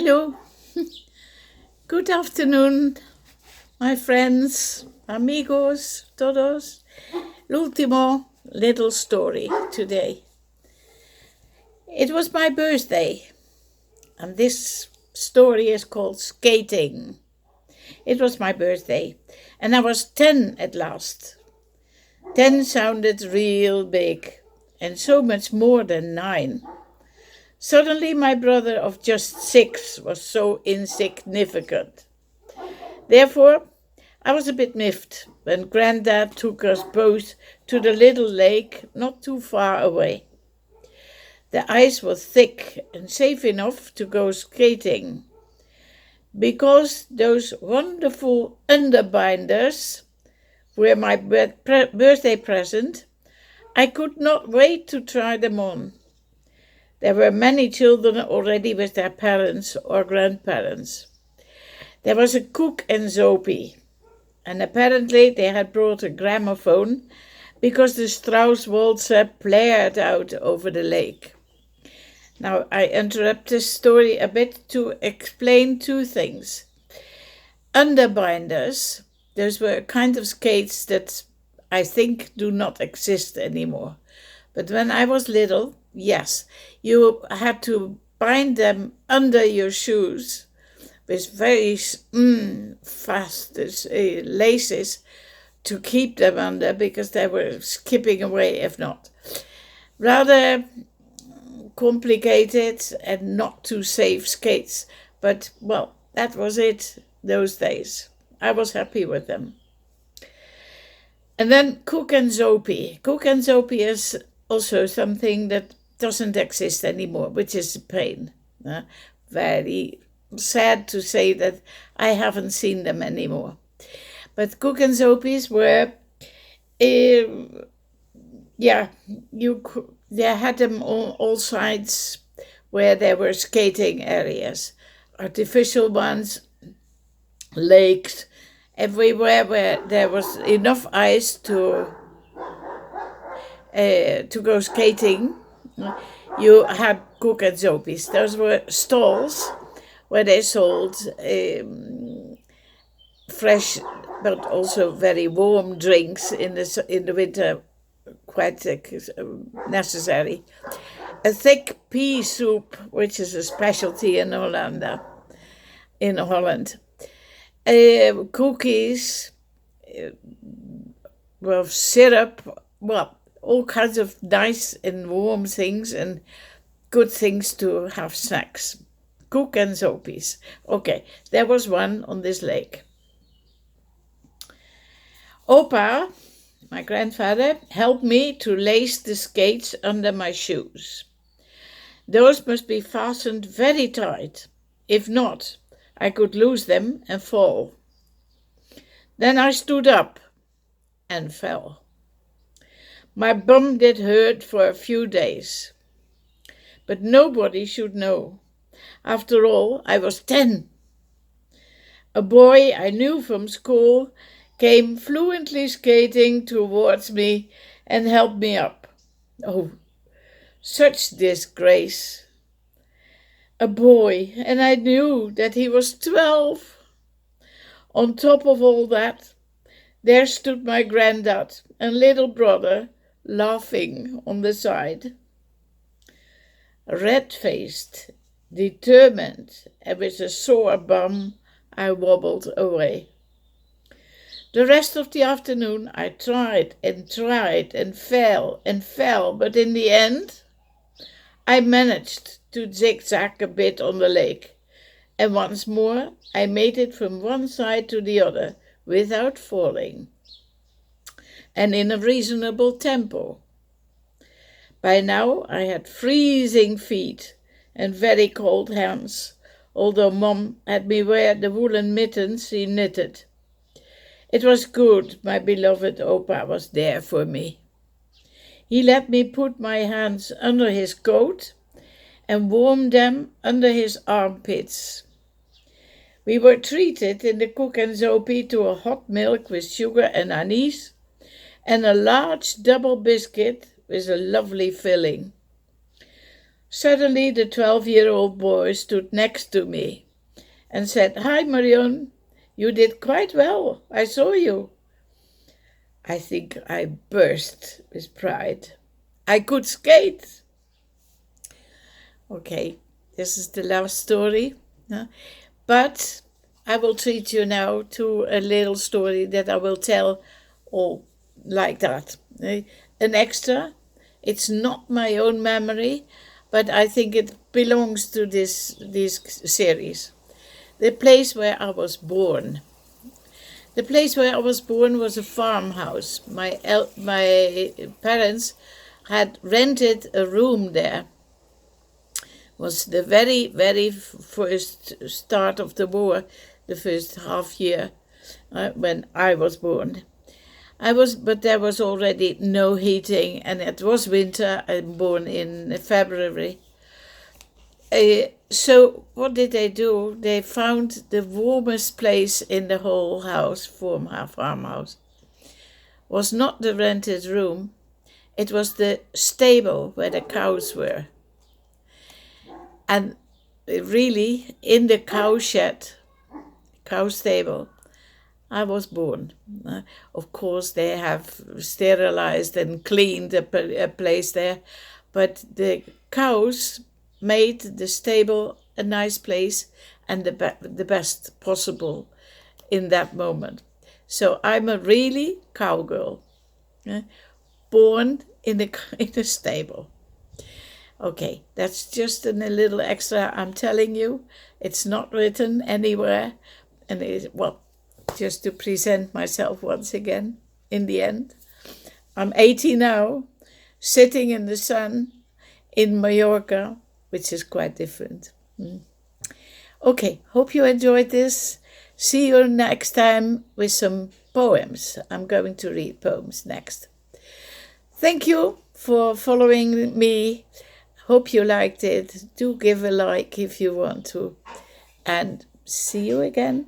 Hello, good afternoon, my friends, amigos, todos. L'ultimo little story today. It was my birthday, and this story is called Skating. It was my birthday, and I was 10 at last. 10 sounded real big, and so much more than 9. Suddenly, my brother of just 6 was so insignificant. Therefore, I was a bit miffed when Granddad took us both to the little lake not too far away. The ice was thick and safe enough to go skating. Because those wonderful underbinders were my birthday present, I could not wait to try them on. There were many children already with their parents or grandparents. There was a cook and Zopie, and apparently they had brought a gramophone because the Strauss waltzer blared out over the lake. Now, I interrupt this story a bit to explain two things. Underbinders, those were a kind of skates that I think do not exist anymore. But when I was little, yes, you had to bind them under your shoes with very fast laces to keep them under because they were skipping away if not. Rather complicated and not too safe skates, but well, that was it those days. I was happy with them. And then Cook and Zopie. Cook and Zopie is also something that doesn't exist anymore, which is a pain. Very sad to say that I haven't seen them anymore. But Cook and Zopies were, they had them on all sides where there were skating areas, artificial ones, lakes, everywhere where there was enough ice to go skating. You had Cook and Zopies. Those were stalls where they sold fresh but also very warm drinks in the winter, quite necessary. A thick pea soup, which is a specialty in Holland. Cookies, syrup, all kinds of nice and warm things and good things to have snacks. Cook and Zopies. Okay, there was one on this lake. Opa, my grandfather, helped me to lace the skates under my shoes. Those must be fastened very tight. If not, I could lose them and fall. Then I stood up and fell. My bum did hurt for a few days. But nobody should know. After all, I was 10. A boy I knew from school came fluently skating towards me and helped me up. Oh, such disgrace. A boy, and I knew that he was 12. On top of all that, there stood my granddad and little brother laughing on the side. Red-faced, determined, and with a sore bum, I wobbled away. The rest of the afternoon I tried and fell, but in the end I managed to zigzag a bit on the lake, and once more I made it from one side to the other without falling, and in a reasonable tempo. By now I had freezing feet and very cold hands, although Mom had me wear the woolen mittens she knitted. It was good my beloved Opa was there for me. He let me put my hands under his coat and warm them under his armpits. We were treated in the Cook and Zopie to a hot milk with sugar and anise and a large double biscuit with a lovely filling. Suddenly the 12-year-old boy stood next to me and said, "Hi, Marion, you did quite well. I saw you." I think I burst with pride. I could skate. Okay, this is the last story. But I will treat you now to a little story that I will tell all like that. An extra. It's not my own memory, but I think it belongs to this series. The place where I was born. The place where I was born was a farmhouse. My parents had rented a room there. Was the very first start of the war, the first half year when I was born. But there was already no heating, and it was winter. I'm born in February. So what did they do? They found the warmest place in the whole house, farmhouse. Was not the rented room. It was the stable where the cows were. And really, in the cow stable, I was born. Of course, they have sterilized and cleaned a place there, but the cows made the stable a nice place and the best possible in that moment. So I'm a really cowgirl, born in a stable. Okay, that's just a little extra I'm telling you. It's not written anywhere. And just to present myself once again in the end. I'm 80 now, sitting in the sun in Mallorca, which is quite different. Okay, hope you enjoyed this. See you next time with some poems. I'm going to read poems next. Thank you for following me. Hope you liked it. Do give a like if you want to. And see you again.